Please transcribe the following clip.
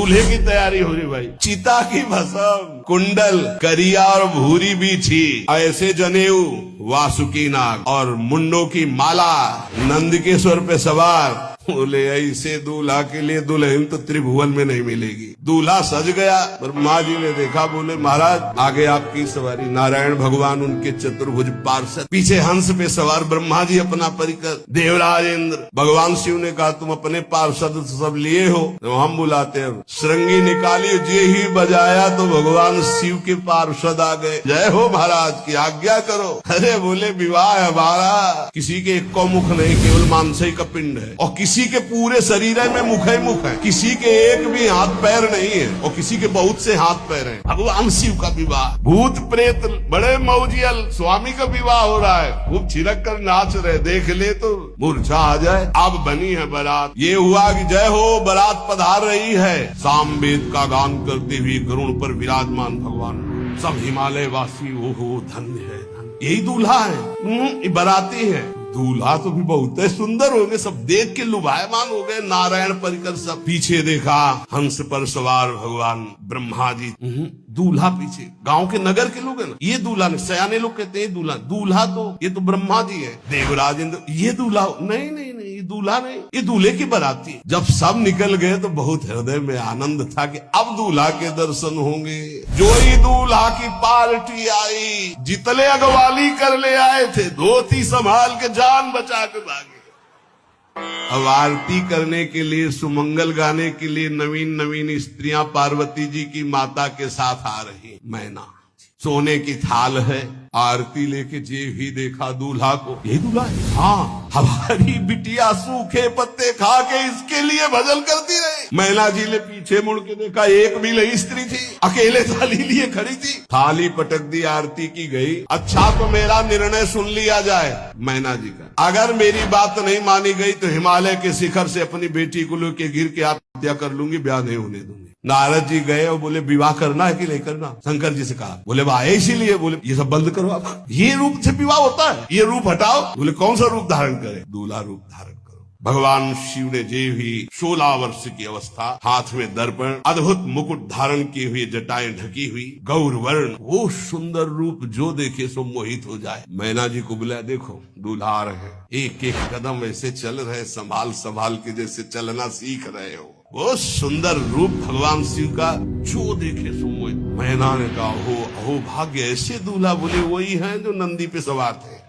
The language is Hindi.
दूल्हे की तैयारी हो रही भाई। चिता की भस्म, कुंडल, करिया और भूरी भी थी, ऐसे जनेऊ, वासुकी नाग और मुंडों की माला, नंदकेश्वर पे सवार। बोले ऐसे दूल्हा के लिए दुल्हन तो त्रिभुवन में नहीं मिलेगी। दूल्हा सज गया, ब्रह्मा जी ने देखा, बोले महाराज आगे आपकी सवारी। नारायण भगवान उनके चतुर्भुज पार्षद, पीछे हंस पे सवार ब्रह्मा जी अपना परिकर, देवराज इंद्र। भगवान शिव ने कहा तुम अपने पार्षद सब लिए हो तो हम बुलाते हैं। श्रृंगी निकाली, जे ही बजाया तो भगवान शिव के पार्षद आ गए। जय हो महाराज की आज्ञा करो। अरे बोले विवाह हमारा किसी के एक को मुख नहीं, केवल मानसई का पिंड है, और किसी के पूरे शरीर में मुख है, किसी के एक भी हाथ पैर नहीं है, और किसी के बहुत से हाथ पैर हैं। भगवान शिव का विवाह, भूत प्रेत बड़े मौजियल, स्वामी का विवाह हो रहा है, खूब छिड़क कर नाच रहे, देख ले तो मूर्छा आ जाए। अब बनी है बारात, ये हुआ कि जय हो बारात पधार रही है। सामवेद का गान करते हुए गरुड़ पर विराजमान भगवान, सब हिमालय वासी ओहो धन्य है, यही दूल्हा है, बाराती है। दूल्हा तो भी बहुत सुंदर हो गए, सब देख के लुभायमान हो गए। नारायण परिकर सब, पीछे देखा हंस पर सवार भगवान ब्रह्मा जी, दूल्हा पीछे। गांव के नगर के लोग है ना, ये दूल्हा नहीं, सयाने लोग कहते हैं दूल्हा, दूल्हा तो ये तो ब्रह्मा जी है। देवराज इंद्र, ये दूल्हा नहीं नहीं नहीं, ये दूल्हा नहीं, ये दूल्हे की बाराती। जब सब निकल गए तो बहुत हृदय में आनंद था कि अब दूल्हा के दर्शन होंगे। जो ही दूल्हा की पार्टी आई, जितने अगवाली कर ले आए थे, धोती संभाल के जान बचा के भागे। अब आरती करने के लिए, सुमंगल गाने के लिए नवीन नवीन स्त्रियां पार्वती जी की माता के साथ आ रही। मैना सोने की थाल है, आरती लेके जे भी देखा दूल्हा को, यही दूल्हा है। हाँ, हमारी बिटिया सूखे पत्ते खा के इसके लिए भजन करती रही। मैना जी ने पीछे मुड़ के देखा, एक भी नहीं स्त्री थी, अकेले थाली लिए खड़ी थी। थाली पटक दी, आरती की गई। अच्छा तो मेरा निर्णय सुन लिया जाए मैना जी का, अगर मेरी बात नहीं मानी गई तो हिमालय के शिखर से अपनी बेटी को लेके गिर के आत्महत्या कर लूंगी, ब्याह नहीं होने दूंगी। नारद जी गए और बोले विवाह करना है कि नहीं करना। शंकर जी से कहा, बोले वाह इसीलिए, बोले ये सब बंद करो आप, ये रूप से विवाह होता है, ये रूप हटाओ। बोले कौन सा रूप धारण करे? दूल्हा रूप धारण करो। भगवान शिव ने जे भी 16 वर्ष की अवस्था, हाथ में दर्पण, अद्भुत मुकुट धारण किए हुए, जटाएं ढकी हुई, गौर वर्ण, वो सुंदर रूप जो देखे सो मोहित हो जाए। मैना जी को बुलाया, देखो दूल्हा आ रहे हैं, एक एक कदम ऐसे चल रहे, संभाल संभाल के जैसे चलना सीख रहे हो। वो सुंदर रूप भगवान शिव का जो देखे सो मोहित। मैना ने कहा, अहो भाग्य, ऐसे दूल्हा। बोले वही है जो नंदी पे सवार थे।